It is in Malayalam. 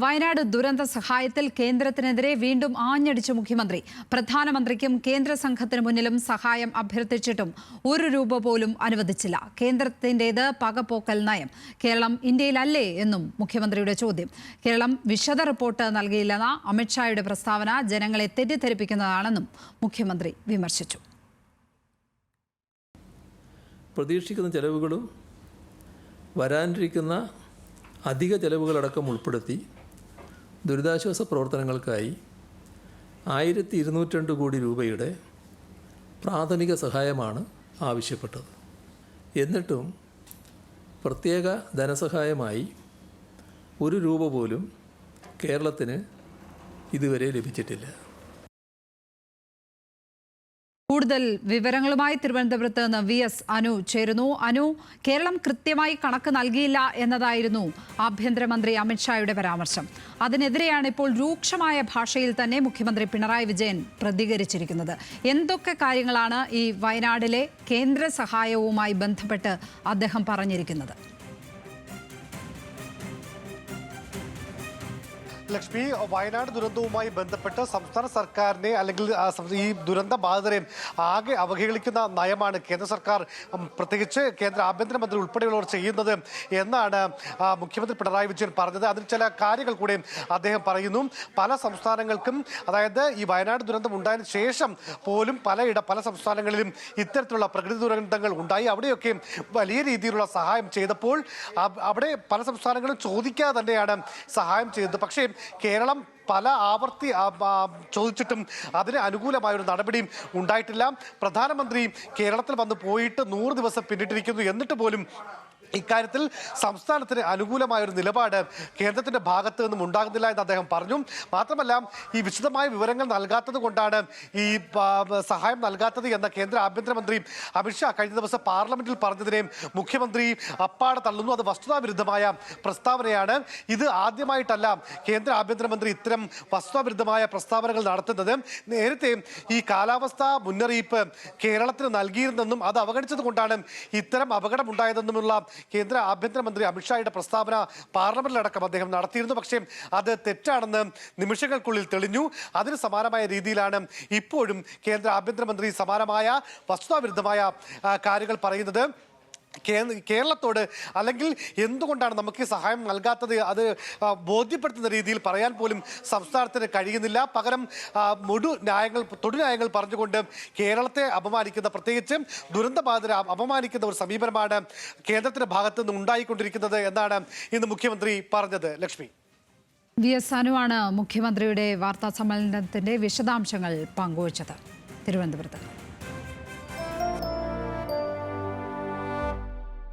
വയനാട് ദുരന്ത സഹായത്തിൽ കേന്ദ്രത്തിനെതിരെ വീണ്ടും ആഞ്ഞടിച്ച മുഖ്യമന്ത്രി പ്രധാനമന്ത്രിക്കും കേന്ദ്ര സംഘത്തിന് മുന്നിലും സഹായം അഭ്യർത്ഥിച്ചിട്ടും ₹1 പോലും അനുവദിച്ചില്ല. കേന്ദ്രത്തിന്റേത് പകപോക്കൽ നയം. കേരളം ഇന്ത്യയിലല്ലേ എന്നും മുഖ്യമന്ത്രിയുടെ ചോദ്യം. കേരളം വിശദ റിപ്പോർട്ട് നൽകിയില്ലെന്ന അമിത്ഷായുടെ പ്രസ്താവന ജനങ്ങളെ തെറ്റിദ്ധരിപ്പിക്കുന്നതാണെന്നും മുഖ്യമന്ത്രി വിമർശിച്ചു. പ്രതീക്ഷിക്കുന്ന ചെലവുകളും വരാനിരിക്കുന്ന അധിക ചെലവുകളടക്കം ഉൾപ്പെടുത്തി ദുരിതാശ്വാസ പ്രവർത്തനങ്ങൾക്കായി 1202 കോടി രൂപയുടെ പ്രാഥമിക സഹായമാണ് ആവശ്യപ്പെട്ടത്. എന്നിട്ടും പ്രത്യേക ധനസഹായമായി ₹1 പോലും കേരളത്തിന് ഇതുവരെ ലഭിച്ചിട്ടില്ല. കൂടുതൽ വിവരങ്ങളുമായി തിരുവനന്തപുരത്ത് നിന്ന് VS അനു ചേരുന്നു. അനു, കേരളം കൃത്യമായി കണക്ക് നൽകിയില്ല എന്നതായിരുന്നു ആഭ്യന്തരമന്ത്രി അമിത്ഷായുടെ പരാമർശം. അതിനെതിരെയാണ് ഇപ്പോൾ രൂക്ഷമായ ഭാഷയിൽ തന്നെ മുഖ്യമന്ത്രി പിണറായി വിജയൻ പ്രതികരിച്ചിരിക്കുന്നത്. എന്തൊക്കെ കാര്യങ്ങളാണ് ഈ വയനാടിലെ കേന്ദ്ര സഹായവുമായി ബന്ധപ്പെട്ട് അദ്ദേഹം പറഞ്ഞിരിക്കുന്നത്? ലക്ഷ്മി, വയനാട് ദുരന്തവുമായി ബന്ധപ്പെട്ട് സംസ്ഥാന സർക്കാരിനെ അല്ലെങ്കിൽ ഈ ദുരന്ത ബാധിതരെ ആകെ അവഹേളിക്കുന്ന നയമാണ് കേന്ദ്ര സർക്കാർ, പ്രത്യേകിച്ച് കേന്ദ്ര ആഭ്യന്തരമന്ത്രി ഉൾപ്പെടെയുള്ളവർ ചെയ്യുന്നത് എന്നാണ് മുഖ്യമന്ത്രി പിണറായി വിജയൻ പറഞ്ഞത്. അതിൽ ചില കാര്യങ്ങൾ കൂടെ അദ്ദേഹം പറയുന്നു. പല സംസ്ഥാനങ്ങൾക്കും, അതായത് ഈ വയനാട് ദുരന്തം ഉണ്ടായതിനു ശേഷം പോലും പല സംസ്ഥാനങ്ങളിലും ഇത്തരത്തിലുള്ള പ്രകൃതി ദുരന്തങ്ങൾ ഉണ്ടായി. അവിടെയൊക്കെ വലിയ രീതിയിലുള്ള സഹായം ചെയ്തപ്പോൾ അവിടെ പല സംസ്ഥാനങ്ങളും ചോദിക്കാതെ തന്നെയാണ് സഹായം ചെയ്തത്. പക്ഷേ കേരളം പല ആവർത്തി ചോദിച്ചിട്ടും അതിന് അനുകൂലമായൊരു നടപടിയും ഉണ്ടായിട്ടില്ല. പ്രധാനമന്ത്രി കേരളത്തിൽ വന്ന് പോയിട്ട് 100 ദിവസം പിന്നിട്ടിരിക്കുന്നു. എന്നിട്ട് പോലും ഇക്കാര്യത്തിൽ സംസ്ഥാനത്തിന് അനുകൂലമായൊരു നിലപാട് കേന്ദ്രത്തിന്റെ ഭാഗത്ത് നിന്നും ഉണ്ടാകുന്നില്ല എന്ന് അദ്ദേഹം പറഞ്ഞു. മാത്രമല്ല, ഈ വിശദമായ വിവരങ്ങൾ നൽകാത്തത് കൊണ്ടാണ് ഈ സഹായം നൽകാത്തത് എന്ന കേന്ദ്ര ആഭ്യന്തരമന്ത്രി അമിത്ഷാ കഴിഞ്ഞ ദിവസം പാർലമെന്റിൽ പറഞ്ഞതിനെ മുഖ്യമന്ത്രി അപ്പാടെ തള്ളുന്നു. അത് വസ്തുതാവിരുദ്ധമായ പ്രസ്താവനയാണ്. ഇത് ആദ്യമായിട്ടല്ല കേന്ദ്ര ആഭ്യന്തരമന്ത്രി ഇത്തരം വസ്തുതാവിരുദ്ധമായ പ്രസ്താവനകൾ നടത്തുന്നത്. നേരത്തെ ഈ കാലാവസ്ഥാ മുന്നറിയിപ്പ് കേരളത്തിന് നൽകിയിരുന്നെന്നും അത് അവഗണിച്ചത് കൊണ്ടാണ് ഇത്തരം അപകടമുണ്ടായതെന്നുമുള്ള കേന്ദ്ര ആഭ്യന്തരമന്ത്രി അമിത്ഷായുടെ പ്രസ്താവന പാർലമെന്റിലടക്കം അദ്ദേഹം നടത്തിയിരുന്നു. പക്ഷേ അത് തെറ്റാണെന്ന് നിമിഷങ്ങൾക്കുള്ളിൽ തെളിഞ്ഞു. അതിന് സമാനമായ രീതിയിലാണ് ഇപ്പോഴും കേന്ദ്ര ആഭ്യന്തരമന്ത്രി സമാനമായ വസ്തുതാവിരുദ്ധമായ കാര്യങ്ങൾ പറയുന്നത്. കേരളത്തോട് അല്ലെങ്കിൽ എന്തുകൊണ്ടാണ് നമുക്ക് സഹായം നൽകാത്തത് അത് ബോധ്യപ്പെടുത്തുന്ന രീതിയിൽ പറയാൻ പോലും സംസ്ഥാനത്തിന് കഴിയുന്നില്ല. പകരം തൊടുന്യായങ്ങൾ പറഞ്ഞുകൊണ്ട് കേരളത്തെ അപമാനിക്കുന്ന, പ്രത്യേകിച്ച് ദുരന്തബാധിതരെ അപമാനിക്കുന്ന ഒരു സമീപനമാണ് കേന്ദ്രത്തിന്റെ ഭാഗത്തു നിന്ന് ഉണ്ടായിക്കൊണ്ടിരിക്കുന്നത് എന്നാണ് ഇന്ന് മുഖ്യമന്ത്രി പറഞ്ഞത്. ലക്ഷ്മി, VS അനുവാണ് മുഖ്യമന്ത്രിയുടെ വാർത്താ സമ്മേളനത്തിന്റെ വിശദാംശങ്ങൾ പങ്കുവച്ചത് തിരുവനന്തപുരത്ത്.